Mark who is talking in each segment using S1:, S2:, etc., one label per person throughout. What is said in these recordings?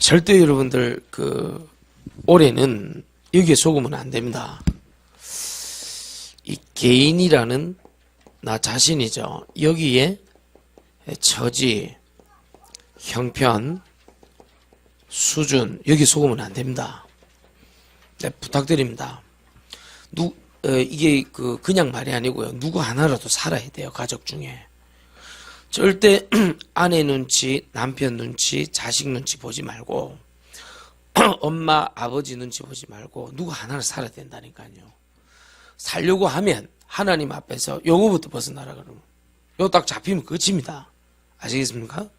S1: 절대 여러분들 올해는 여기에 속으면 안 됩니다. 이 개인이라는 나 자신이죠. 여기에 처지, 형편, 수준 여기 속으면 안 됩니다. 네, 부탁드립니다. 이게 그냥 말이 아니고요. 누구 하나라도 살아야 돼요. 가족 중에. 절대 아내 눈치, 남편 눈치, 자식 눈치 보지 말고 엄마, 아버지 눈치 보지 말고 누구 하나를 살아야 된다니까요. 살려고 하면 하나님 앞에서 요거부터 벗어나라 그러면 요 딱 잡히면 끝입니다. 아시겠습니까?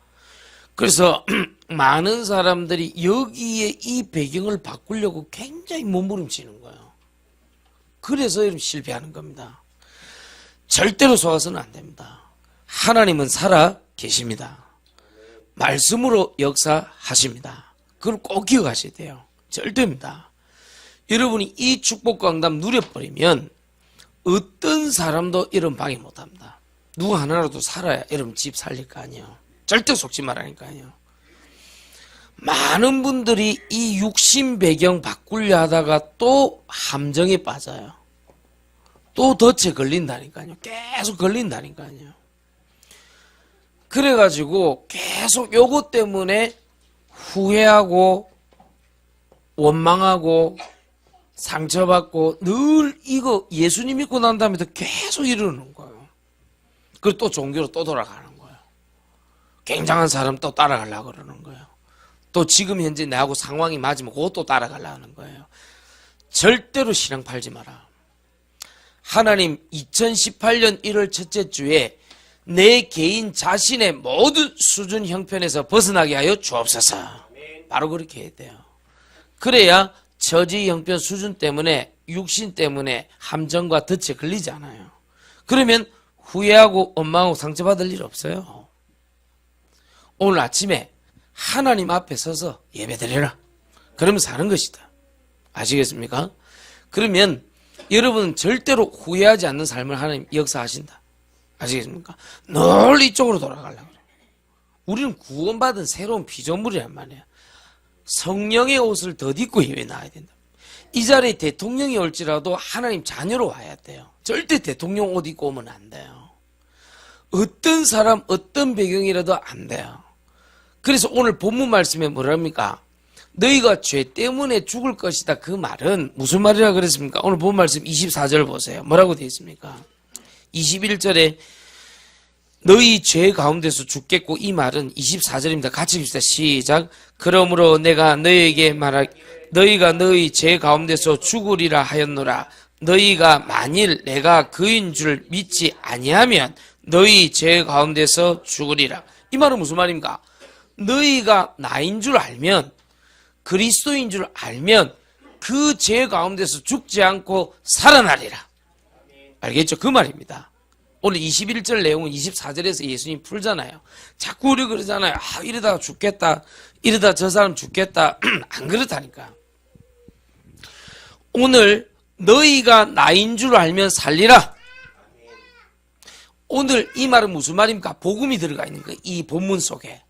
S1: 그래서 많은 사람들이 여기에 이 배경을 바꾸려고 굉장히 몸부림치는 거예요. 그래서 여러분 실패하는 겁니다. 절대로 속아서는 안 됩니다. 하나님은 살아 계십니다. 말씀으로 역사하십니다. 그걸 꼭 기억하셔야 돼요. 절대입니다. 여러분이 이 축복 강담 누려버리면 어떤 사람도 이런 방해 못합니다. 누구 하나라도 살아야 여러분 집 살릴 거 아니에요. 절대 속지 말라니까요. 많은 분들이 이 육신 배경 바꾸려 하다가 또 함정에 빠져요. 또 덫에 걸린다니까요. 계속 걸린다니까요. 그래가지고 계속 요것 때문에 후회하고 원망하고 상처받고 늘 이거 예수님 믿고 난 다음에도 계속 이러는 거예요. 그리고 또 종교로 또 돌아가는 거예요. 굉장한 사람 또 따라가려고 그러는 거예요. 또 지금 현재 나하고 상황이 맞으면 그것도 따라가려고 하는 거예요. 절대로 신앙 팔지 마라. 하나님 2018년 1월 첫째 주에 내 개인 자신의 모든 수준 형편에서 벗어나게 하여 주옵소서. 바로 그렇게 해야 돼요. 그래야 처지 형편 수준 때문에 육신 때문에 함정과 덫에 걸리지 않아요. 그러면 후회하고 원망하고 상처받을 일 없어요. 오늘 아침에 하나님 앞에 서서 예배드려라. 그러면 사는 것이다. 아시겠습니까? 그러면 여러분은 절대로 후회하지 않는 삶을 하나님 역사하신다. 아시겠습니까? 늘 이쪽으로 돌아가려고 그래요. 우리는 구원받은 새로운 피조물이란 말이에요. 성령의 옷을 덧입고 예배 나와야 된다. 이 자리에 대통령이 올지라도 하나님 자녀로 와야 돼요. 절대 대통령 옷 입고 오면 안 돼요. 어떤 사람, 어떤 배경이라도 안 돼요. 그래서 오늘 본문 말씀에 뭐랍니까? 너희가 죄 때문에 죽을 것이다. 그 말은 무슨 말이라 그랬습니까? 오늘 본문 말씀 24절 보세요. 뭐라고 되어 있습니까? 21절에 너희 죄 가운데서 죽겠고, 이 말은 24절입니다. 같이 읽읍시다. 시작. 그러므로 내가 너희에게 너희가 너희 죄 가운데서 죽으리라 하였노라. 너희가 만일 내가 그인 줄 믿지 아니하면 너희 죄 가운데서 죽으리라. 이 말은 무슨 말입니까? 너희가 나인 줄 알면, 그리스도인 줄 알면 그 죄 가운데서 죽지 않고 살아나리라. 알겠죠? 그 말입니다. 오늘 21절 내용은 24절에서 예수님 풀잖아요. 자꾸 우리 그러잖아요. 이러다가 죽겠다. 이러다 저 사람 죽겠다. 안 그렇다니까. 오늘 너희가 나인 줄 알면 살리라. 오늘 이 말은 무슨 말입니까? 복음이 들어가 있는 거예요. 이 본문 속에.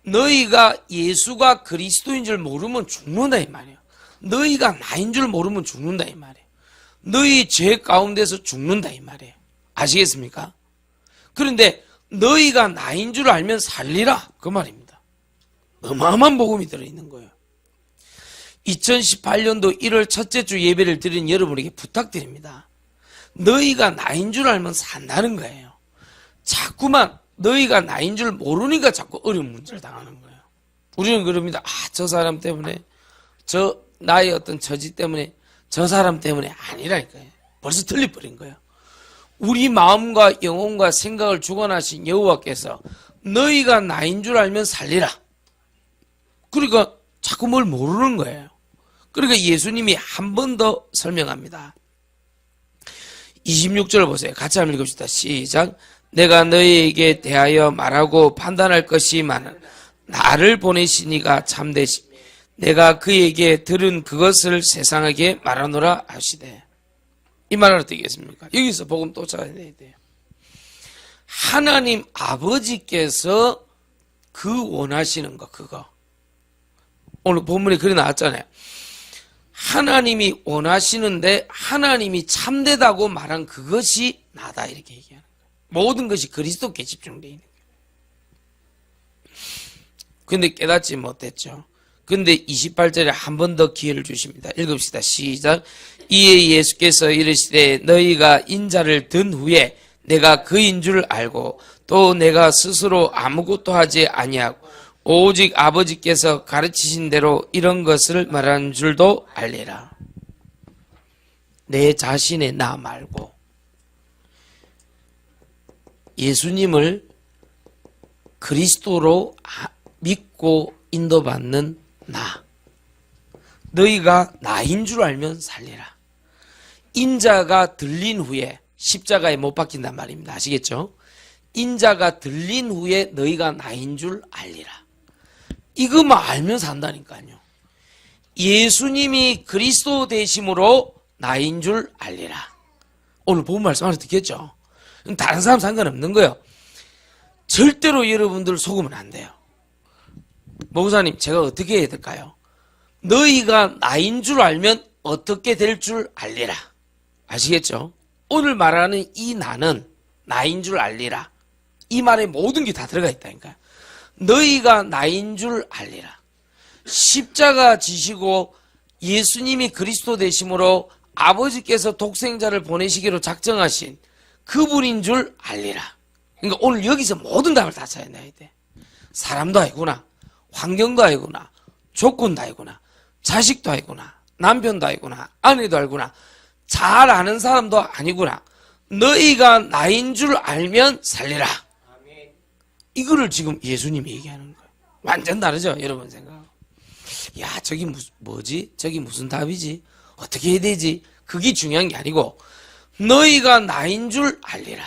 S1: 너희가 예수가 그리스도인 줄 모르면 죽는다 이 말이에요. 너희가 나인 줄 모르면 죽는다 이 말이에요. 너희 죄 가운데서 죽는다 이 말이에요. 아시겠습니까? 그런데 너희가 나인 줄 알면 살리라 그 말입니다. 어마어마한 복음이 들어있는 거예요. 2018년도 1월 첫째 주 예배를 드린 여러분에게 부탁드립니다. 너희가 나인 줄 알면 산다는 거예요. 자꾸만 너희가 나인 줄 모르니까 자꾸 어려운 문제를 당하는 거예요. 우리는 그럽니다. 저 사람 때문에, 나의 어떤 처지 때문에, 저 사람 때문에 아니라니까요. 벌써 틀려버린 거예요. 우리 마음과 영혼과 생각을 주관하신 여호와께서 너희가 나인 줄 알면 살리라. 그러니까 자꾸 뭘 모르는 거예요. 그러니까 예수님이 한 번 더 설명합니다. 26절 보세요. 같이 한번 읽읍시다. 시작. 내가 너희에게 대하여 말하고 판단할 것이 많아 나를 보내시니가 참되시 내가 그에게 들은 그것을 세상에게 말하노라 하시되. 이 말은 어떻게 겠습니까? 여기서 복음 또 찾아야 돼요. 하나님 아버지께서 그 원하시는 거 그거 오늘 본문에 그리 나왔잖아요. 하나님이 원하시는데 하나님이 참되다고 말한 그것이 나다 이렇게 얘기하는 거예요. 모든 것이 그리스도께 집중되어 있는 거예요. 근데 깨닫지 못했죠. 근데 28절에 한 번 더 기회를 주십니다. 읽읍시다. 시작. 이에 예수께서 이르시되 너희가 인자를 든 후에 내가 그인 줄 알고 또 내가 스스로 아무것도 하지 아니하고 오직 아버지께서 가르치신 대로 이런 것을 말하는 줄도 알리라. 내 자신의 나 말고 예수님을 그리스도로 믿고 인도받는 나. 너희가 나인 줄 알면 살리라. 인자가 들린 후에 십자가에 못 박힌단 말입니다. 아시겠죠? 인자가 들린 후에 너희가 나인 줄 알리라. 이것만 알면 산다니까요. 예수님이 그리스도 되심으로 나인 줄 알리라. 오늘 본 말씀 안에서 듣겠죠? 다른 사람 상관없는 거예요. 절대로 여러분들 속으면 안 돼요. 목사님, 제가 어떻게 해야 될까요? 너희가 나인 줄 알면 어떻게 될 줄 알리라. 아시겠죠? 오늘 말하는 이 나는 나인 줄 알리라. 이 말에 모든 게 다 들어가 있다니까요. 너희가 나인 줄 알리라. 십자가 지시고 예수님이 그리스도 되심으로 아버지께서 독생자를 보내시기로 작정하신 그분인 줄 알리라. 그러니까 오늘 여기서 모든 답을 다 찾아내야 돼. 사람도 아니구나. 환경도 아니구나. 조건도 아니구나. 자식도 아니구나. 남편도 아니구나. 아내도 아니구나. 잘 아는 사람도 아니구나. 너희가 나인 줄 알면 살리라. 이거를 지금 예수님이 얘기하는 거예요. 완전 다르죠? 여러분 생각. 야, 저기 뭐지? 저기 무슨 답이지? 어떻게 해야 되지? 그게 중요한 게 아니고 너희가 나인 줄 알리라.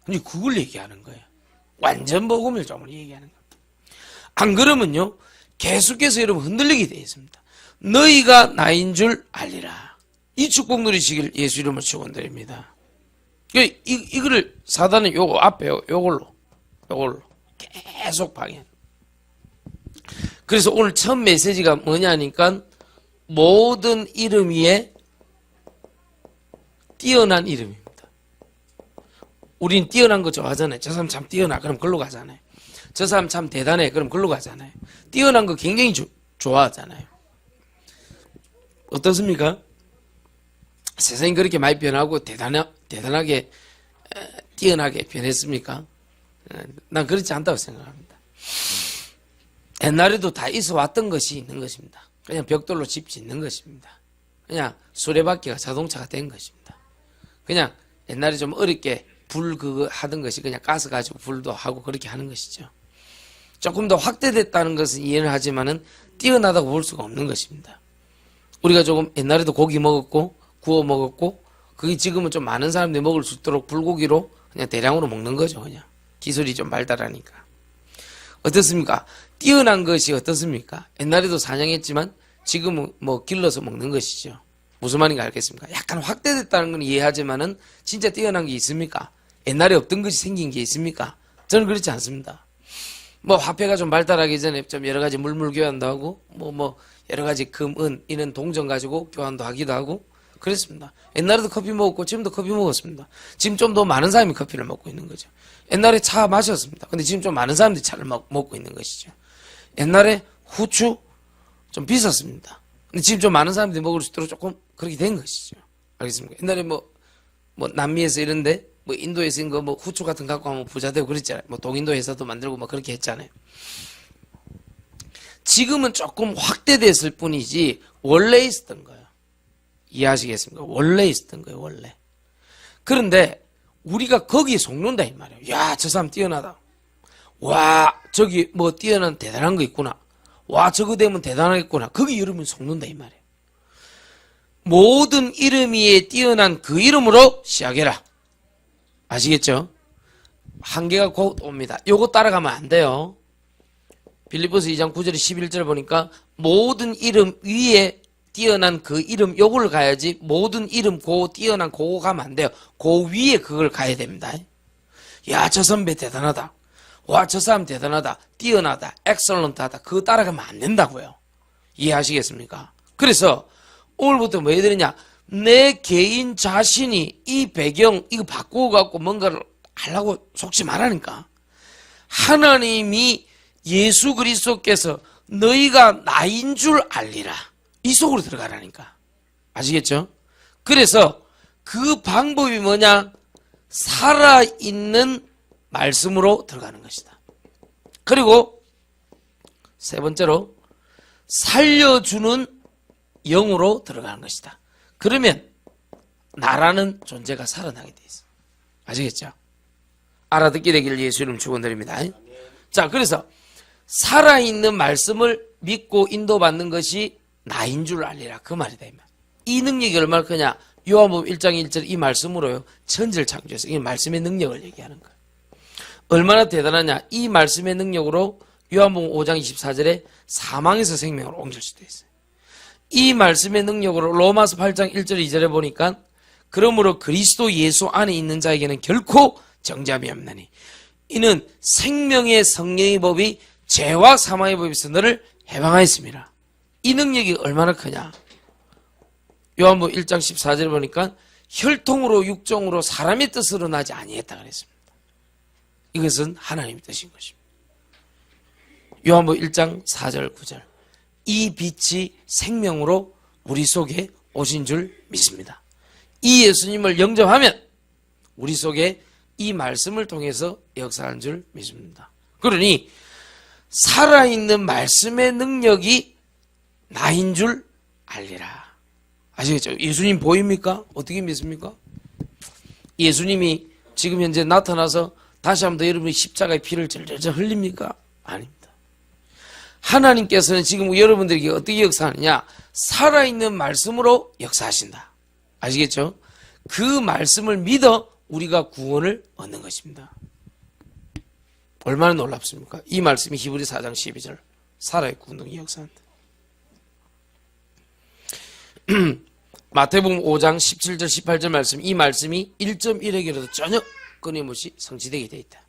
S1: 근데 그걸 얘기하는 거예요. 완전 복음일종을 얘기하는 거예요. 안 그러면요, 계속해서 여러분 흔들리게 되어 있습니다. 너희가 나인 줄 알리라. 이 축복 누리시길 예수 이름으로 축원드립니다. 이거를 사단은 요거 앞에 요걸로 계속 방해. 그래서 오늘 첫 메시지가 뭐냐니까 모든 이름 위에 뛰어난 이름입니다. 우린 뛰어난 거 좋아하잖아요. 저 사람 참 뛰어나. 그럼 글로 가잖아요. 저 사람 참 대단해. 그럼 글로 가잖아요. 뛰어난 거 굉장히 좋아하잖아요. 어떻습니까? 세상이 그렇게 많이 변하고 대단하게 뛰어나게 변했습니까? 난 그렇지 않다고 생각합니다. 옛날에도 다 있어 왔던 것이 있는 것입니다. 그냥 벽돌로 집 짓는 것입니다. 그냥 수레바퀴가 자동차가 된 것입니다. 그냥 옛날에 좀 어렵게 불 그거 하던 것이 그냥 가스 가지고 불도 하고 그렇게 하는 것이죠. 조금 더 확대됐다는 것은 이해는 하지만은 뛰어나다고 볼 수가 없는 것입니다. 우리가 조금 옛날에도 고기 먹었고 구워 먹었고 그게 지금은 좀 많은 사람들이 먹을 수 있도록 불고기로 그냥 대량으로 먹는 거죠. 그냥 기술이 좀 발달하니까. 어떻습니까? 뛰어난 것이 어떻습니까? 옛날에도 사냥했지만 지금은 뭐 길러서 먹는 것이죠. 무슨 말인가 알겠습니까? 약간 확대됐다는 건 이해하지만은 진짜 뛰어난 게 있습니까? 옛날에 없던 것이 생긴 게 있습니까? 저는 그렇지 않습니다. 뭐 화폐가 좀 발달하기 전에 좀 여러 가지 물물 교환도 하고 뭐 여러 가지 금, 은, 이런 동전 가지고 교환도 하기도 하고 그랬습니다. 옛날에도 커피 먹었고 지금도 커피 먹었습니다. 지금 좀 더 많은 사람이 커피를 먹고 있는 거죠. 옛날에 차 마셨습니다. 근데 지금 좀 많은 사람들이 차를 먹고 있는 것이죠. 옛날에 후추 좀 비쌌습니다. 근데 지금 좀 많은 사람들이 먹을 수 있도록 조금 그렇게 된 것이죠. 알겠습니까? 옛날에 뭐 남미에서 이런데 뭐 인도에서 있는 거 뭐 후추 같은 거 갖고 하면 부자 되고 그랬잖아요. 뭐 동인도 회사도 만들고 뭐 그렇게 했잖아요. 지금은 조금 확대됐을 뿐이지 원래 있었던 거예요. 이해하시겠습니까? 원래 있었던 거예요. 원래. 그런데 우리가 거기에 속는다 이 말이에요. 야, 저 사람 뛰어나다. 와, 저기 뭐 뛰어난 대단한 거 있구나. 와, 저거 되면 대단하겠구나. 거기 여러분 속는다 이 말이에요. 모든 이름 위에 뛰어난 그 이름으로 시작해라. 아시겠죠? 한계가 곧 옵니다. 요거 따라가면 안 돼요. 빌립보서 2장 9절 11절 보니까 모든 이름 위에 뛰어난 그 이름 요걸 가야지 모든 이름 뛰어난 그거 가면 안 돼요. 그 위에 그걸 가야 됩니다. 야, 저 선배 대단하다. 와, 저 사람 대단하다. 뛰어나다. 엑설런트하다. 그거 따라가면 안 된다고요. 이해하시겠습니까? 그래서 오늘부터 뭐 해야 되느냐? 내 개인 자신이 이 배경 이거 바꾸어 갖고 뭔가를 하려고 속지 말라니까. 하나님이 예수 그리스도께서 너희가 나인 줄 알리라. 이 속으로 들어가라니까. 아시겠죠? 그래서 그 방법이 뭐냐? 살아있는 말씀으로 들어가는 것이다. 그리고 세 번째로 살려주는 영으로 들어가는 것이다. 그러면 나라는 존재가 살아나게 돼 있어. 아시겠죠? 알아듣게 되기를 예수 이름 축원드립니다. 자, 그래서 살아있는 말씀을 믿고 인도받는 것이 나인 줄 알리라. 그 말이다. 이 능력이 얼마나 크냐? 요한복음 1장 1절 이 말씀으로요. 천지를 창조해서 이 말씀의 능력을 얘기하는 거예요. 얼마나 대단하냐? 이 말씀의 능력으로 요한복음 5장 24절에 사망에서 생명으로 옮길 수도 있어요. 이 말씀의 능력으로 로마서 8장 1절 2절에 보니까 그러므로 그리스도 예수 안에 있는 자에게는 결코 정죄함이 없나니 이는 생명의 성령의 법이 죄와 사망의 법에서 너를 해방하였습니다. 이 능력이 얼마나 크냐? 요한복음 1장 14절에 보니까 혈통으로 육종으로 사람의 뜻으로 나지 아니했다 그랬습니다. 이것은 하나님의 뜻인 것입니다. 요한복음 1장 4절 9절 이 빛이 생명으로 우리 속에 오신 줄 믿습니다. 이 예수님을 영접하면 우리 속에 이 말씀을 통해서 역사한 줄 믿습니다. 그러니 살아있는 말씀의 능력이 나인 줄 알리라. 아시겠죠? 예수님 보입니까? 어떻게 믿습니까? 예수님이 지금 현재 나타나서 다시 한번 더 여러분이 십자가의 피를 절절절 흘립니까? 아닙니다. 하나님께서는 지금 여러분들에게 어떻게 역사하느냐? 살아있는 말씀으로 역사하신다. 아시겠죠? 그 말씀을 믿어 우리가 구원을 얻는 것입니다. 얼마나 놀랍습니까? 이 말씀이 히브리 4장 12절 살아있고 운동이 역사한다. 마태복음 5장 17절 18절 말씀 이 말씀이 1.1에게라도 전혀 끊임없이 성취되게 되어 있다.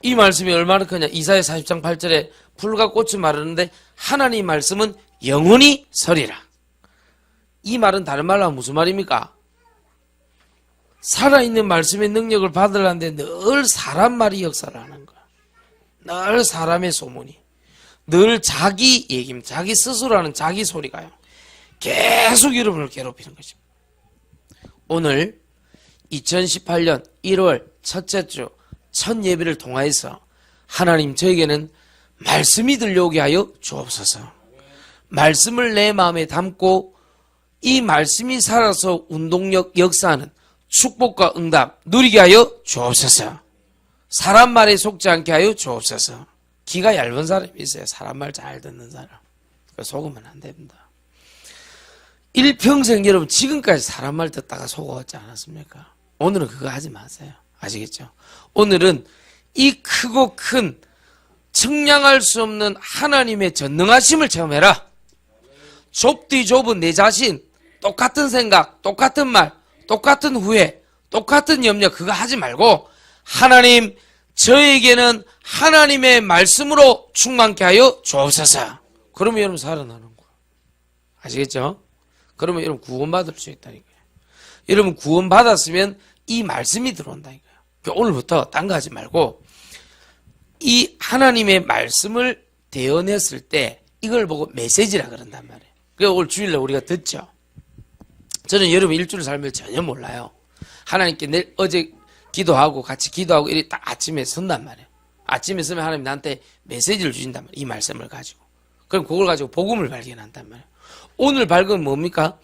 S1: 이 말씀이 얼마나 크냐? 이사야 40장 8절에 풀과 꽃이 마르는데 하나님 말씀은 영원히 서리라. 이 말은 다른 말로 하면 무슨 말입니까? 살아있는 말씀의 능력을 받으려는데 늘 사람 말이 역사를 하는 거야. 늘 사람의 소문이. 늘 자기 얘기입니다. 자기 스스로 하는 자기 소리가요. 계속 여러분을 괴롭히는 것입니다. 오늘 2018년 1월 첫째 주 첫 예배를 통하여서 하나님 저에게는 말씀이 들려오게 하여 주옵소서. 말씀을 내 마음에 담고 이 말씀이 살아서 운동력 역사하는 축복과 응답 누리게 하여 주옵소서. 사람 말에 속지 않게 하여 주옵소서. 귀가 얇은 사람이 있어요. 사람 말 잘 듣는 사람. 속으면 안 됩니다. 일평생 여러분 지금까지 사람 말 듣다가 속았지 않았습니까? 오늘은 그거 하지 마세요. 아시겠죠? 오늘은 이 크고 큰 측량할 수 없는 하나님의 전능하심을 체험해라. 좁디 좁은 내 자신, 똑같은 생각, 똑같은 말, 똑같은 후회, 똑같은 염려 그거 하지 말고 하나님 저에게는 하나님의 말씀으로 충만케 하여 주옵소서. 그러면 여러분 살아나는 거예요. 아시겠죠? 그러면 여러분 구원받을 수 있다니까요. 여러분 구원받았으면 이 말씀이 들어온다니까요. 그러니까 오늘부터 딴 거 하지 말고 이 하나님의 말씀을 대언했을 때 이걸 보고 메시지라 그런단 말이에요. 그러니까 오늘 주일날 우리가 듣죠. 저는 여러분 일주일 삶을 전혀 몰라요. 하나님께 내일 어제 기도하고 같이 기도하고 이렇게 딱 아침에 선단 말이에요. 아침에 서면 하나님 나한테 메시지를 주신단 말이에요. 이 말씀을 가지고. 그럼 그걸 가지고 복음을 발견한단 말이에요. 오늘 발견은 뭡니까?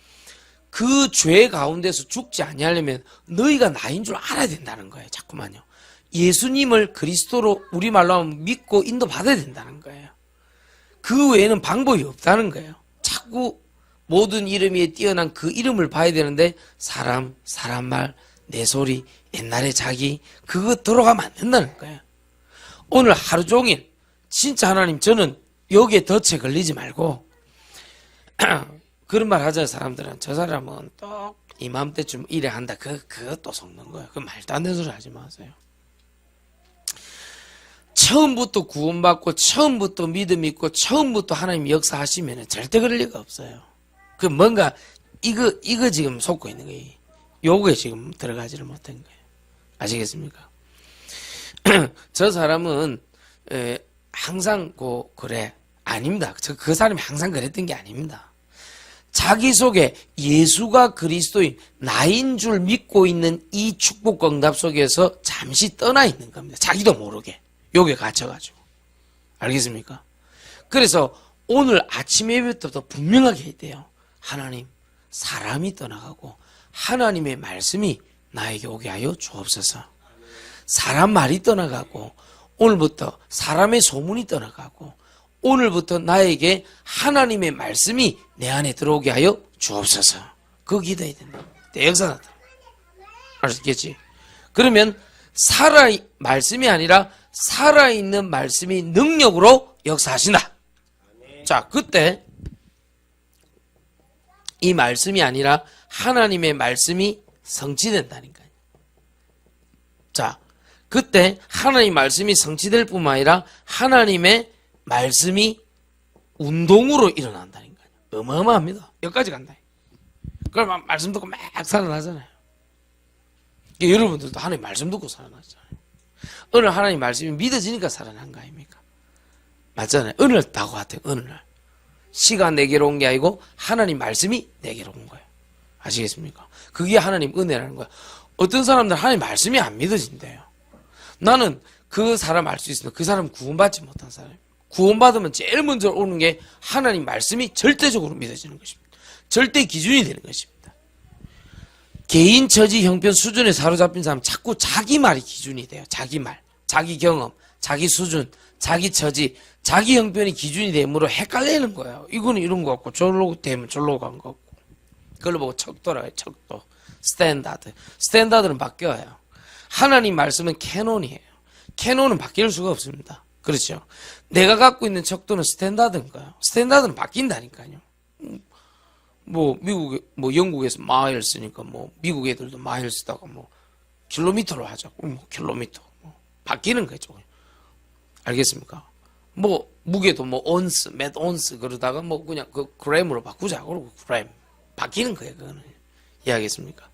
S1: 그 죄 가운데서 죽지 아니하려면 너희가 나인 줄 알아야 된다는 거예요. 자꾸만요. 예수님을 그리스도로 우리말로 하면 믿고 인도받아야 된다는 거예요. 그 외에는 방법이 없다는 거예요. 자꾸 모든 이름 위에 뛰어난 그 이름을 봐야 되는데 사람 말, 내 소리, 옛날에 자기 그거 들어가면 안 된다는 거예요. 오늘 하루 종일 진짜 하나님 저는 여기에 덫에 걸리지 말고 그런 말 하잖아요. 사람들은 저 사람은 또 이맘때쯤 이래 한다. 그거 또 속는 거예요. 그 말도 안 되는 소리 하지 마세요. 처음부터 구원받고 처음부터 믿음 있고 처음부터 하나님 역사하시면 절대 그럴 리가 없어요. 그 뭔가 이거 지금 속고 있는 거예요. 요거에 지금 들어가지를 못한 거예요. 아시겠습니까? 저 사람은 항상 그래. 아닙니다. 그 사람이 항상 그랬던 게 아닙니다. 자기 속에 예수가 그리스도인 나인 줄 믿고 있는 이 축복과 응답 속에서 잠시 떠나 있는 겁니다. 자기도 모르게. 요게 갇혀가지고. 알겠습니까? 그래서 오늘 아침 예배부터 분명하게 해야 돼요. 하나님, 사람이 떠나가고 하나님의 말씀이 나에게 오게 하여 주옵소서. 사람 말이 떠나가고 오늘부터 사람의 소문이 떠나가고 오늘부터 나에게 하나님의 말씀이 내 안에 들어오게 하여 주옵소서. 그거 기도해야 된다. 역사 나타나. 알겠지? 그러면 말씀이 아니라 살아있는 말씀이 능력으로 역사하신다. 자, 그때 이 말씀이 아니라 하나님의 말씀이 성취된다니까요. 자, 그때 하나님의 말씀이 성취될 뿐만 아니라 하나님의 말씀이 운동으로 일어난다니까요. 어마어마합니다. 여기까지 간다. 그럼 말씀 듣고 막 살아나잖아요. 여러분들도 하나님 말씀 듣고 살아나잖아요. 어느 하나님 말씀이 믿어지니까 살아난 거 아닙니까? 맞잖아요. 어느 날 다 같아요. 어느 날. 시가 내게로 온 게 아니고 하나님 말씀이 내게로 온 거예요. 아시겠습니까? 그게 하나님 은혜라는 거예요. 어떤 사람들 하나님 말씀이 안 믿어진대요. 나는 그 사람 알 수 있습니다. 그 사람 구원받지 못한 사람. 구원받으면 제일 먼저 오는 게 하나님 말씀이 절대적으로 믿어지는 것입니다. 절대 기준이 되는 것입니다. 개인, 처지, 형편, 수준에 사로잡힌 사람은 자꾸 자기 말이 기준이 돼요. 자기 말, 자기 경험, 자기 수준, 자기 처지, 자기 형편이 기준이 되므로 헷갈리는 거예요. 이거는 이런 거 같고 저로 되면 저로 간 거 같고. 그걸 보고 척도라 해요. 척도. 스탠다드. 스탠다드는 바뀌어요. 하나님 말씀은 캐논이에요. 캐논은 바뀔 수가 없습니다. 그렇죠? 내가 갖고 있는 척도는 스탠다드인 거예요. 스탠다드는 바뀐다니까요. 영국에서 마일 쓰니까 미국 애들도 마일 쓰다가 킬로미터로 하자고. 킬로미터. 바뀌는 거죠. 알겠습니까? 무게도 온스, 몇 온스 그러다가 그냥 그램으로 바꾸자. 그러고 그램. 바뀌는 거예요, 그거는. 이해하겠습니까?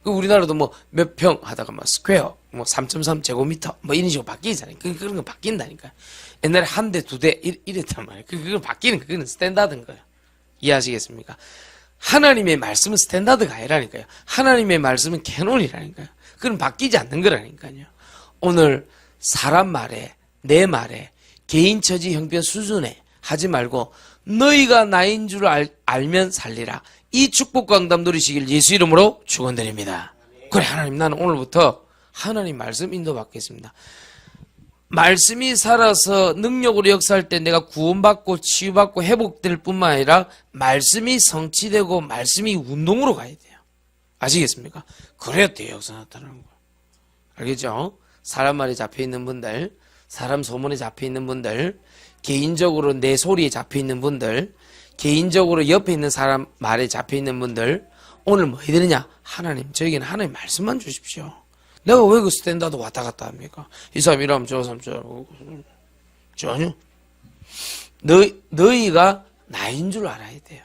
S1: 우리나라도 몇 평 하다가 스퀘어, 3.3 제곱미터, 이런 식으로 바뀌잖아요. 그런 거 바뀐다니까. 옛날에 한 대, 두 대, 이랬단 말이에요. 그거 바뀌는 거, 그거는 스탠다드인 거예요. 이해하시겠습니까? 하나님의 말씀은 스탠다드가 아니라니까요. 하나님의 말씀은 캐논이라니까요. 그건 바뀌지 않는 거라니까요. 오늘 사람 말에, 내 말에, 개인 처지 형편 수준에 하지 말고 너희가 나인 줄 알면 살리라. 이 축복과 응답 누리시길 예수 이름으로 축원드립니다. 그래, 하나님, 나는 오늘부터 하나님 말씀 인도받겠습니다. 말씀이 살아서 능력으로 역사할 때 내가 구원받고 치유받고 회복될 뿐만 아니라 말씀이 성취되고 말씀이 운동으로 가야 돼요. 아시겠습니까? 그래야 돼, 역사 나타나는 거예요. 알겠죠? 사람 말에 잡혀있는 분들, 사람 소문에 잡혀있는 분들, 개인적으로 내 소리에 잡혀있는 분들, 개인적으로 옆에 있는 사람 말에 잡혀있는 분들, 오늘 뭐 해야 되느냐? 하나님, 저에게는 하나님 말씀만 주십시오. 내가 왜 그 스탠다드 왔다 갔다 합니까? 이 사람 이러면 저 사람 저러고. 전혀. 너희가 나인 줄 알아야 돼요.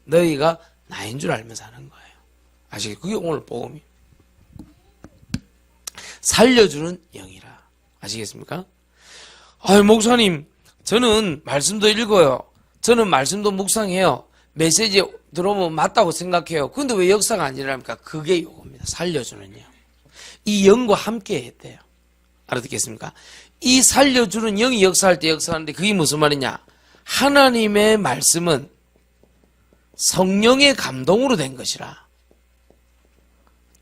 S1: 너희가 나인 줄 알면서 하는 거예요. 아시겠죠? 그게 오늘 복음이. 살려주는 영이라. 아시겠습니까? 아유, 목사님, 저는 말씀도 읽어요. 저는 말씀도 묵상해요. 메시지 들어오면 맞다고 생각해요. 근데 왜 역사가 안 일어납니까? 그게 요겁니다. 살려주는 영. 이 영과 함께 했대요. 알아듣겠습니까? 이 살려주는 영이 역사할 때 역사하는데 그게 무슨 말이냐? 하나님의 말씀은 성령의 감동으로 된 것이라.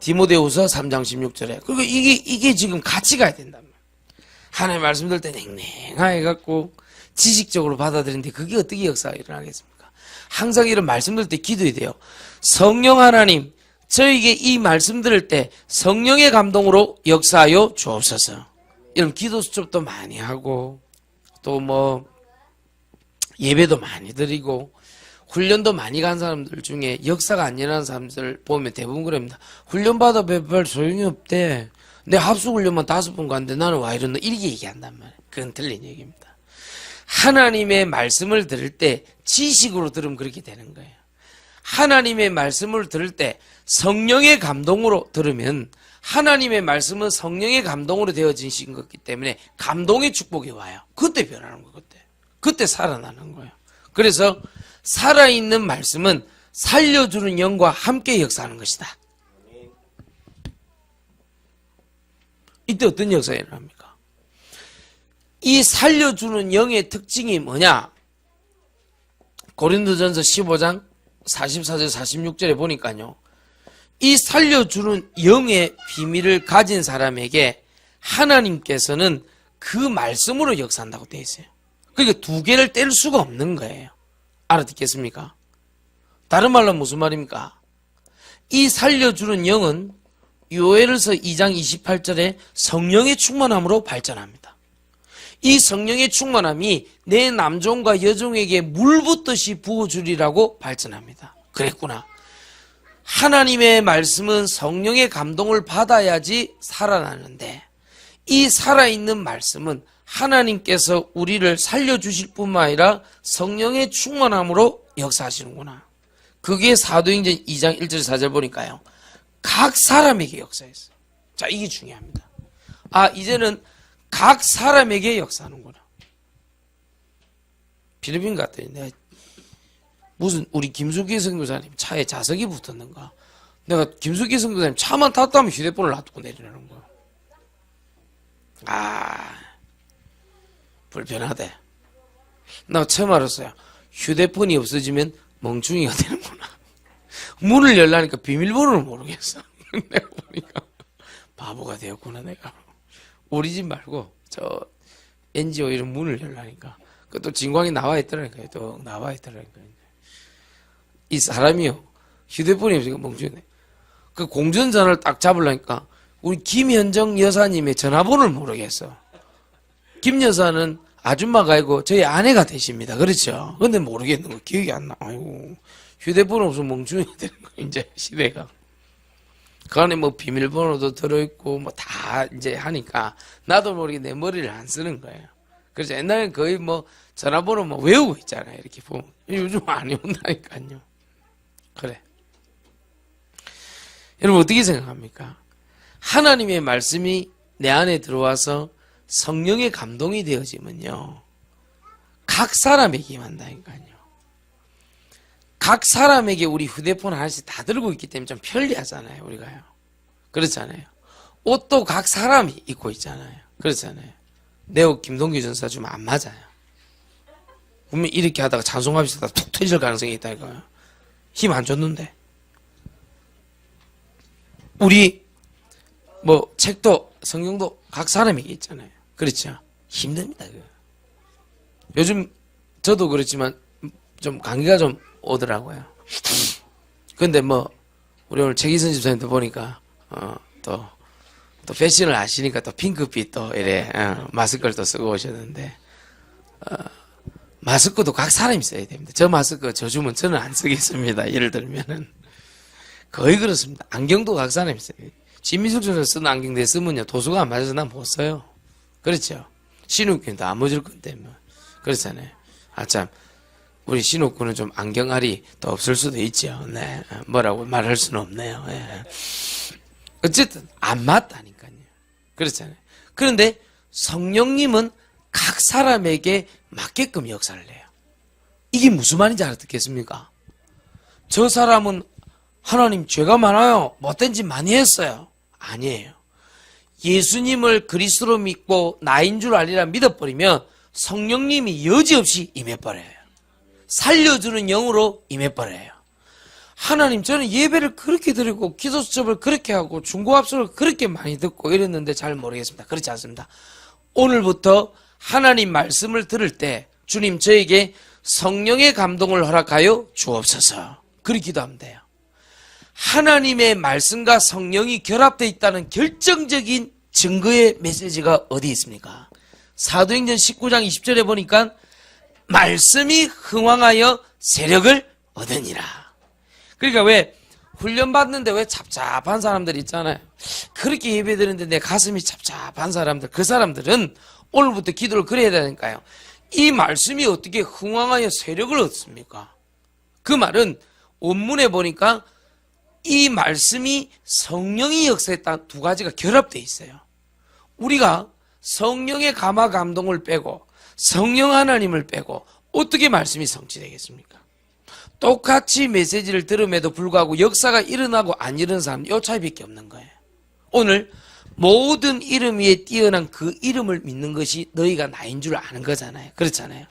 S1: 디모데후서 3장 16절에. 그리고 이게 지금 같이 가야 된단 말이에요. 하나님의 말씀 들 때 냉랭하게 갖고 지식적으로 받아들이는데 그게 어떻게 역사가 일어나겠습니까? 항상 이런 말씀 들 때 기도해야 돼요. 성령 하나님, 저에게 이 말씀 들을 때 성령의 감동으로 역사하여 주옵소서. 이런 기도 수첩도 많이 하고 또 예배도 많이 드리고 훈련도 많이 간 사람들 중에 역사가 안 일어나는 사람들 보면 대부분 그럽니다. 훈련받아 별 소용이 없대. 내 합숙훈련만 5번 갔는데 나는 와 이런다 이렇게 얘기한단 말이에요. 그건 틀린 얘기입니다. 하나님의 말씀을 들을 때 지식으로 들으면 그렇게 되는 거예요. 하나님의 말씀을 들을 때 성령의 감동으로 들으면 하나님의 말씀은 성령의 감동으로 되어진 것이기 때문에 감동의 축복이 와요. 그때 변하는 거예요. 그때 살아나는 거예요. 그래서 살아있는 말씀은 살려주는 영과 함께 역사하는 것이다. 이때 어떤 역사가 일어납니까? 이 살려주는 영의 특징이 뭐냐? 고린도전서 15장 44절 46절에 보니까요. 이 살려주는 영의 비밀을 가진 사람에게 하나님께서는 그 말씀으로 역사한다고 되어 있어요. 그러니까 두 개를 뗄 수가 없는 거예요. 알아듣겠습니까? 다른 말로 무슨 말입니까? 이 살려주는 영은 요엘서 2장 28절에 성령의 충만함으로 발전합니다. 이 성령의 충만함이 내 남종과 여종에게 물 붓듯이 부어주리라고 발전합니다. 그랬구나. 하나님의 말씀은 성령의 감동을 받아야지 살아나는데 이 살아있는 말씀은 하나님께서 우리를 살려주실 뿐만 아니라 성령의 충만함으로 역사하시는구나. 그게 사도행전 2장 1절 4절 보니까요. 각 사람에게 역사했어요. 자, 이게 중요합니다. 아, 이제는 각 사람에게 역사하는구나. 필리핀 갔더니 내가 무슨 우리 김숙기 선교사님 차에 자석이 붙었는가. 내가 김숙기 선교사님 차만 탔다면 휴대폰을 놔두고 내리라는 거야. 아, 불편하대. 나 처음 알았어요. 휴대폰이 없어지면 멍충이가 되는구나. 문을 열라니까 비밀번호를 모르겠어. 내가 보니까 바보가 되었구나 내가. 우리 집 말고 저 NGO 이런 문을 열라니까 그것도 진광이 나와 있더라니까요. 또 나와 있더라니까요. 이 사람이요 휴대폰이 없으니까 멍충이네. 그 공전전화를 딱 잡으려니까 우리 김현정 여사님의 전화번호를 모르겠어. 김 여사는 아줌마가 아니고 저희 아내가 되십니다. 그렇죠? 근데 모르겠는 거 기억이 안 나. 아이고 휴대폰 없으면 멍충이가 되는 거 이제 시대가. 그 안에 뭐 비밀번호도 들어있고 뭐 다 이제 하니까 나도 모르게 내 머리를 안 쓰는 거예요. 그래서 옛날엔 거의 뭐 전화번호 뭐 외우고 있잖아요. 이렇게 보면. 요즘 안 외운다니까요. 그래. 여러분 어떻게 생각합니까? 하나님의 말씀이 내 안에 들어와서 성령의 감동이 되어지면요. 각 사람에게 임한다니까요. 각 사람에게 우리 휴대폰 하나씩 다 들고 있기 때문에 좀 편리하잖아요. 우리가요. 그렇잖아요. 옷도 각 사람이 입고 있잖아요. 그렇잖아요. 내 옷 김동규 전사 주면 안 맞아요. 분명 이렇게 하다가 찬송합이 있다가 툭 터질 가능성이 있다니까요. 힘 안 줬는데. 우리 뭐 책도 성경도 각 사람에게 있잖아요. 그렇죠. 힘듭니다. 그거. 요즘 저도 그렇지만 좀 감기가 좀 오더라고요. 근데 뭐 우리 오늘 최기선 집사님도 보니까 또 패션을 아시니까 또 핑크빛 또 이래 마스크를 또 쓰고 오셨는데 마스크도 각 사람이 써야 됩니다. 저 마스크 저 주면 저는 안 쓰겠습니다. 예를 들면은 거의 그렇습니다. 안경도 각 사람이 써야 돼요. 진미숙 선수 쓰는 안경 내 쓰면요 도수가 안 맞아서 난 못 써요. 그렇죠. 신욱균도 안 맞을 건데 뭐 그렇잖아요. 아참 우리 신욱군은 좀 안경알이 더 없을 수도 있죠. 네 뭐라고 말할 수는 없네요. 네. 어쨌든 안 맞다니까요. 그렇잖아요. 그런데 성령님은 각 사람에게 맞게끔 역사를 해요. 이게 무슨 말인지 알아듣겠습니까? 저 사람은 하나님 죄가 많아요. 못된 짓 많이 했어요. 아니에요. 예수님을 그리스도로 믿고 나인 줄 알리라 믿어버리면 성령님이 여지없이 임해버려요. 살려주는 영으로 임해버려요. 하나님 저는 예배를 그렇게 드리고 기도 수첩을 그렇게 하고 중고합수를 그렇게 많이 듣고 이랬는데 잘 모르겠습니다. 그렇지 않습니다. 오늘부터 하나님 말씀을 들을 때 주님 저에게 성령의 감동을 허락하여 주옵소서. 그렇게 기도하면 돼요. 하나님의 말씀과 성령이 결합되어 있다는 결정적인 증거의 메시지가 어디 있습니까? 사도행전 19장 20절에 보니까 말씀이 흥왕하여 세력을 얻으니라. 그러니까 왜 훈련받는데 왜 잡잡한 사람들 있잖아요. 그렇게 예배드리는데 내 가슴이 찹찹한 사람들, 그 사람들은 오늘부터 기도를 그래야 되니까요. 이 말씀이 어떻게 흥왕하여 세력을 얻습니까? 그 말은 원문에 보니까 이 말씀이 성령이 역사했다 두 가지가 결합되어 있어요. 우리가 성령의 감화 감동을 빼고 성령 하나님을 빼고 어떻게 말씀이 성취되겠습니까? 똑같이 메시지를 들음에도 불구하고 역사가 일어나고 안 일어나는 사람 이 차이밖에 없는 거예요. 오늘 모든 이름 위에 뛰어난 그 이름을 믿는 것이 너희가 나인 줄 아는 거잖아요. 그렇잖아요.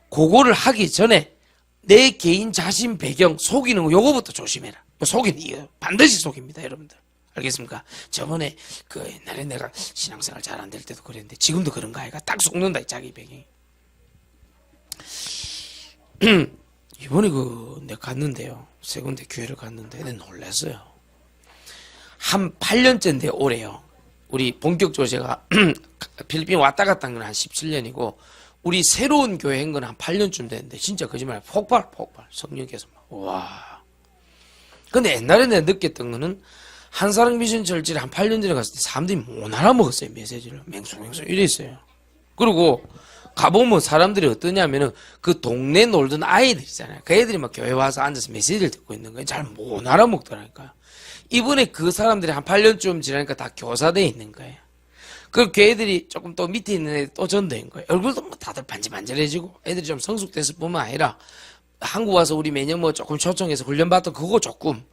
S1: 그거를 하기 전에 내 개인 자신 배경 속이는 거 요거부터 조심해라. 속이는 이거 반드시 속입니다, 여러분들. 알겠습니까? 저번에 그 옛날에 내가 신앙생활 잘 안 될 때도 그랬는데 지금도 그런가 아이가 딱 속는다, 자기 배경이. 이번에 내가 갔는데요. 세 군데 교회를 갔는데 내가 놀랐어요. 한 8년째인데 올해요. 우리 본격적으로 제가 필리핀 왔다 갔다 한 건 한 17년이고 우리 새로운 교회 한 건 한 8년쯤 됐는데 진짜 거짓말 폭발 성령께서 막 와. 근데 옛날에 내가 느꼈던 거는 한사랑 미션 절지를 한 8년 전에 갔을 때 사람들이 못 알아먹었어요. 메시지를 맹수맹수 이랬어요. 그리고 가보면 사람들이 어떠냐면은 그 동네 놀던 아이들 있잖아요. 그 애들이 막 교회 와서 앉아서 메시지를 듣고 있는 거예요. 잘 못 알아먹더라니까요. 이번에 그 사람들이 한 8년쯤 지나니까 다 교사되어 있는 거예요. 그 걔들이 조금 또 밑에 있는 애들 또 전도인 거예요. 얼굴도 뭐 다들 반질반질해지고 애들이 좀 성숙됐을 뿐만 아니라 한국 와서 우리 매년 뭐 조금 초청해서 훈련받던 그거 조금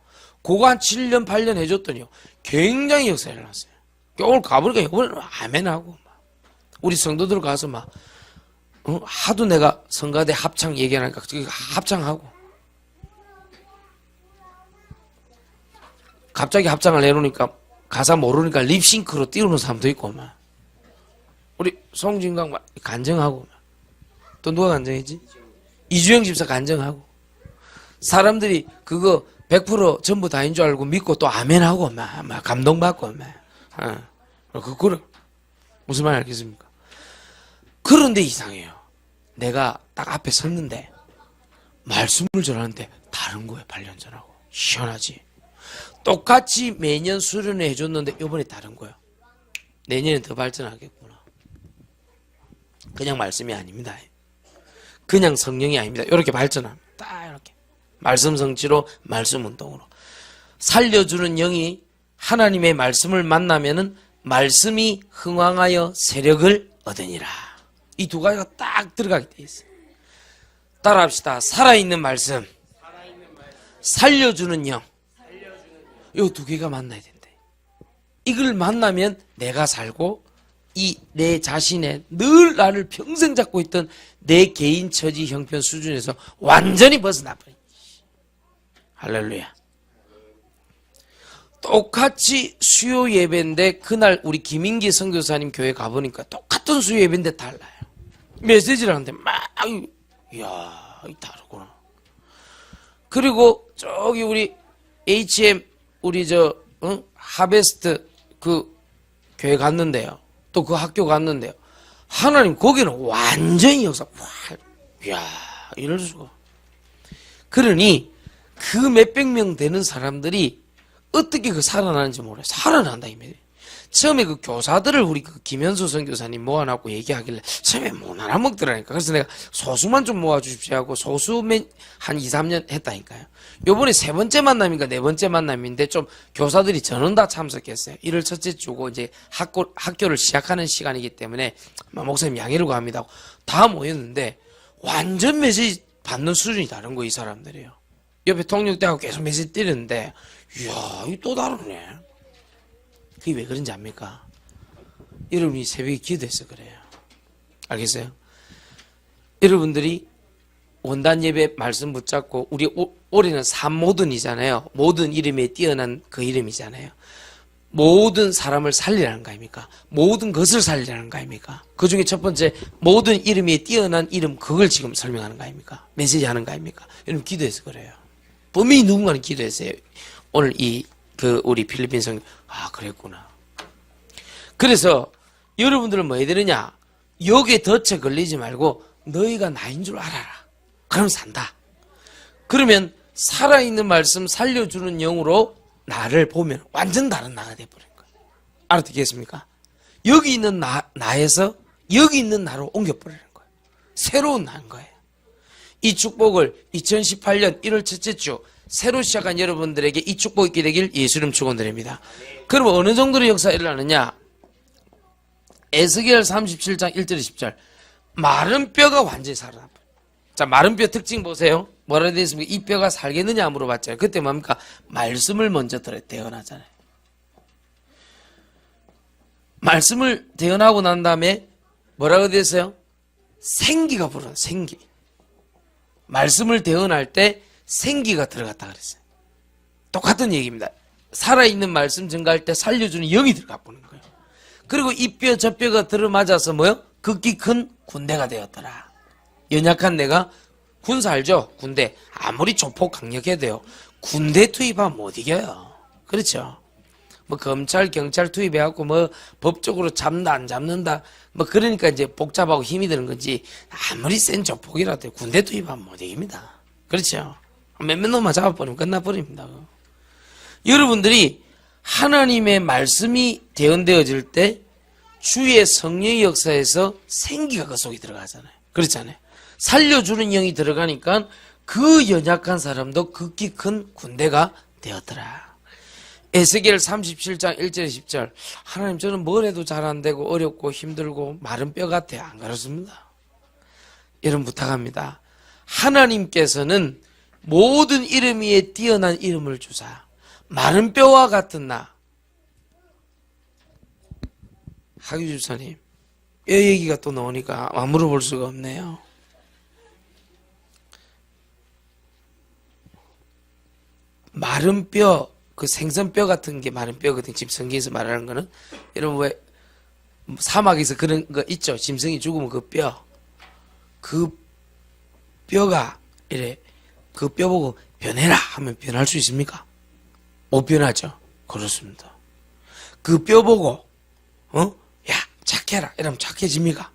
S1: 그거 한 7년 8년 해줬더니요 굉장히 역사가 일어났어요. 오늘 가보니까 이번에는 아멘하고 막 우리 성도들 가서 막 하도 내가 성가대 합창 얘기하니까 합창하고 갑자기 합창을 내놓으니까 가사 모르니까 립싱크로 띄우는 사람도 있고 막 우리 송진강 막 간증하고 막. 또 누가 간증했지? 이주영 집사 간증하고 사람들이 그거 100% 전부 다인 줄 알고 믿고 또 아멘하고 막 감동받고 막 그거를 무슨 말 알겠습니까? 그런데 이상해요. 내가 딱 앞에 섰는데 말씀을 전하는데 다른 거예요. 8년 전하고 시원하지. 똑같이 매년 수련회 해줬는데 이번에 다른 거예요. 내년엔 더 발전하겠구나. 그냥 말씀이 아닙니다. 그냥 성령이 아닙니다. 이렇게 발전합니다. 딱 이렇게 말씀 성취로 말씀 운동으로 살려주는 영이 하나님의 말씀을 만나면은 말씀이 흥왕하여 세력을 얻으니라. 이 두 가지가 딱 들어가게 돼 있어요. 따라합시다. 살아있는 말씀, 살려주는 영. 이 두 개가 만나야 된대. 이걸 만나면 내가 살고 이 내 자신의 늘 나를 평생 잡고 있던 내 개인 처지 형편 수준에서 완전히 벗어나 버려. 할렐루야. 똑같이 수요 예배인데 그날 우리 김인기 선교사님 교회 가보니까 똑같은 수요 예배인데 달라요. 메시지를 하는데 막 이야 다르구나. 그리고 저기 우리 HM 우리 하베스트 그 교회 갔는데요. 또 그 학교 갔는데요. 하나님 거기는 완전히 역사 이야 이럴 수가. 그러니 그 몇백 명 되는 사람들이 어떻게 그 살아나는지 몰라요. 살아난다 이 말이에요. 처음에 그 교사들을 우리 그 김현수 선교사님 모아놨고 얘기하길래 처음에 못 알아먹더라니까. 그래서 내가 소수만 좀 모아주십시오 하고 소수면 한 2, 3년 했다니까요. 요번에 세 번째 만남인가 네 번째 만남인데 좀 교사들이 저는 다 참석했어요. 1월 첫째 주고 이제 학교를 시작하는 시간이기 때문에 목사님 양해를 구합니다 하고 다 모였는데 완전 메시지 받는 수준이 다른 거 이 사람들이에요. 옆에 통역대하고 계속 메시지 때리는데 이야 이거 또 다르네. 그게 왜 그런지 압니까? 여러분이 새벽에 기도해서 그래요. 알겠어요? 여러분들이 원단 예배 말씀 붙잡고 우리 올해는 삼모든이잖아요. 모든 이름에 뛰어난 그 이름이잖아요. 모든 사람을 살리라는 거 아닙니까? 모든 것을 살리라는 거 아닙니까? 그 중에 첫 번째 모든 이름에 뛰어난 이름 그걸 지금 설명하는 거 아닙니까? 메시지 하는 거 아닙니까? 여러분 기도해서 그래요. 분명히 누군가는 기도했어요. 오늘 우리 필리핀 성경 그랬구나. 그래서 여러분들은 뭐 해야 되느냐? 여기에 덫에 걸리지 말고 너희가 나인 줄 알아라. 그럼 산다. 그러면 살아있는 말씀 살려주는 영으로 나를 보면 완전 다른 나가 돼버린 거야. 알아듣겠습니까? 여기 있는 나에서 여기 있는 나로 옮겨버리는 거예요. 새로운 나인 거예요. 이 축복을 2018년 1월 첫째 주 새로 시작한 여러분들에게 이 축복이 있게 되길 예수님 축원드립니다. 그럼 어느 정도로 역사가 일어나느냐? 에스겔 37장 1절 10절 마른 뼈가 완전히 살아나. 자, 마른 뼈 특징 보세요. 뭐라 되어 있습니까? 이 뼈가 살겠느냐 물어봤잖아요. 그때 뭡니까? 말씀을 먼저 대언하잖아요. 말씀을 대언하고 난 다음에 뭐라고 되어 있어요? 생기가 불어요. 생기. 말씀을 대언할 때 생기가 들어갔다 그랬어요. 똑같은 얘기입니다. 살아있는 말씀 증가할 때 살려주는 영이 들어가 보는 거예요. 그리고 이 뼈 저 뼈가 들어맞아서 뭐요? 극히 큰 군대가 되었더라. 연약한 내가 군사 알죠? 군대. 아무리 조폭 강력해도요. 군대 투입하면 못 이겨요. 그렇죠? 뭐 검찰 경찰 투입해갖고 뭐 법적으로 잡는다 안 잡는다 뭐 그러니까 이제 복잡하고 힘이 드는 건지 아무리 센 조폭이라도 군대 투입하면 못 이깁니다. 그렇죠? 몇몇 놈만 잡아버리면 끝나버립니다. 여러분들이 하나님의 말씀이 대언되어질 때 주의 성령의 역사에서 생기가 그 속에 들어가잖아요. 그렇잖아요. 살려주는 영이 들어가니까 그 연약한 사람도 극히 큰 군대가 되었더라. 에스겔 37장 1절 10절 하나님 저는 뭘 해도 잘 안 되고 어렵고 힘들고 마른 뼈 같아요. 안 그렇습니다. 여러분 부탁합니다. 하나님께서는 모든 이름 위에 뛰어난 이름을 주사 마른 뼈와 같은 나 하규 집사님 뼈 얘기가 또 나오니까 안 물어볼 수가 없네요. 마른 뼈 그 생선뼈 같은 게 마른 뼈거든요. 지금 성경에서 말하는 거는 여러분 왜 사막에서 그런 거 있죠. 짐승이 죽으면 그 뼈가 이래 그 뼈 보고 변해라 하면 변할 수 있습니까? 못 변하죠. 그렇습니다. 그 뼈 보고 야 착해라 이러면 착해집니까?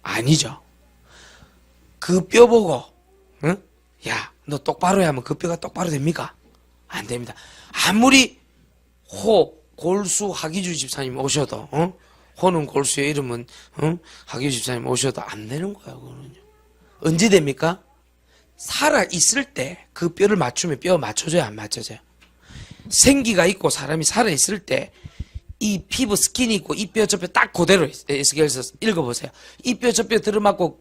S1: 아니죠. 그 뼈 보고 야 너 똑바로 해 하면 그 뼈가 똑바로 됩니까? 안 됩니다. 아무리 골수 하기주 집사님 오셔도 호는 골수의 이름은 하기주 집사님 오셔도 안 되는 거예요. 그거는요. 언제 됩니까? 살아 있을 때 그 뼈를 맞추면 뼈 맞춰져요, 안 맞춰져요? 생기가 있고 사람이 살아 있을 때 이 피부 스킨이 있고 이 뼈 저 뼈 딱 그대로 에스겔서 읽어보세요. 이 뼈 저 뼈 들어맞고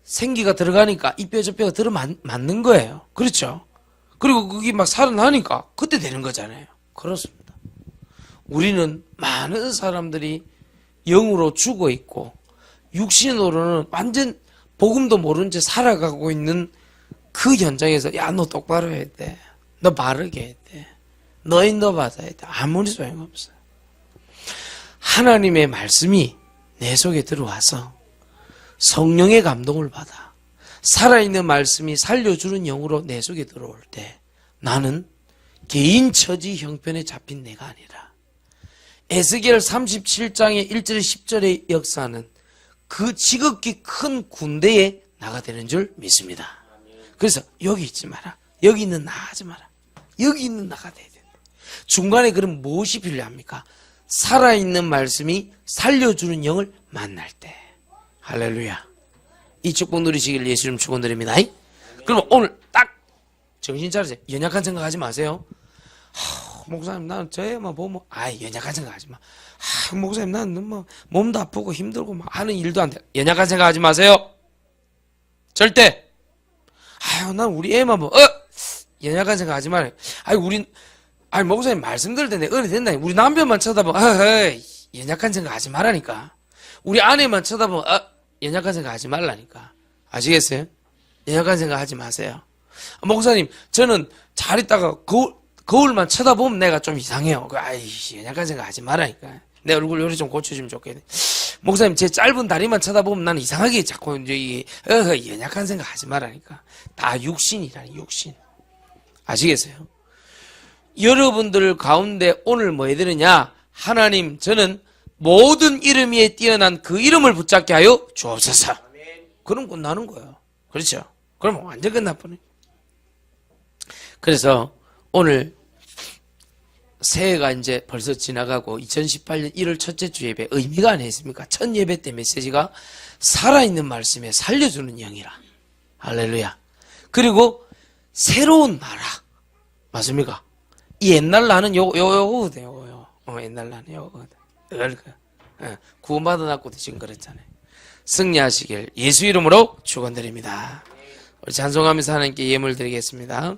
S1: 생기가 들어가니까 이 뼈 저 뼈가 들어맞는 거예요. 그렇죠? 그리고 그게 막 살아나니까 그때 되는 거잖아요. 그렇습니다. 우리는 많은 사람들이 영으로 죽어 있고 육신으로는 완전 복음도 모른 채 살아가고 있는 그 현장에서 야 너 똑바로 해야 돼. 너 바르게 해야 돼. 너 인도 받아야 돼. 아무리 소용없어요. 하나님의 말씀이 내 속에 들어와서 성령의 감동을 받아 살아있는 말씀이 살려주는 영으로 내 속에 들어올 때 나는 개인 처지 형편에 잡힌 내가 아니라 에스겔 37장의 1절 10절의 역사는 그 지극히 큰 군대에 나가 되는 줄 믿습니다. 그래서 여기 있지 마라. 여기 있는 나 하지 마라. 여기 있는 나가 돼야 된다. 중간에 그럼 무엇이 필요합니까? 살아있는 말씀이 살려주는 영을 만날 때. 할렐루야. 이 축복 누리시길 예수님 축원드립니다. 그럼 오늘 딱 정신 차리세요. 연약한 생각하지 마세요. 목사님 나는 저 애만 보면 연약한 생각하지 마. 목사님 나는 뭐 몸도 아프고 힘들고 막 하는 일도 안 돼. 연약한 생각하지 마세요. 절대. 난 우리 애만 보면 연약한 생각하지 말아요. 목사님 말씀 들을 때 내가 어리 된다. 우리 남편만 쳐다보면 연약한 생각하지 말라니까. 우리 아내만 쳐다보면 연약한 생각 하지 말라니까. 아시겠어요? 연약한 생각 하지 마세요. 목사님, 저는 잘 있다가 거울만 쳐다보면 내가 좀 이상해요. 연약한 생각 하지 말라니까. 내 얼굴 요리 좀 고쳐주면 좋겠네. 목사님, 제 짧은 다리만 쳐다보면 나는 이상하게 자꾸 연약한 생각 하지 말라니까. 다 육신이라니, 육신. 아시겠어요? 여러분들 가운데 오늘 뭐 해야 되느냐? 하나님, 저는 모든 이름 위에 뛰어난 그 이름을 붙잡게 하여 주옵소서. 그럼 끝나는 거예요. 그렇죠? 그럼 완전 끝나버려. 그래서 오늘 새해가 이제 벌써 지나가고 2018년 1월 첫째 주 예배 의미가 아니겠습니까? 첫 예배 때 메시지가 살아있는 말씀에 살려주는 영이라. 할렐루야. 그리고 새로운 나라. 맞습니까? 이 옛날 나는 요거거든, 요거요. 옛날 나는 요거거든. 구원받아놨고도 지금 그랬잖아요. 승리하시길 예수 이름으로 축원드립니다. 우리 찬송하면서 하나님께 예물 드리겠습니다.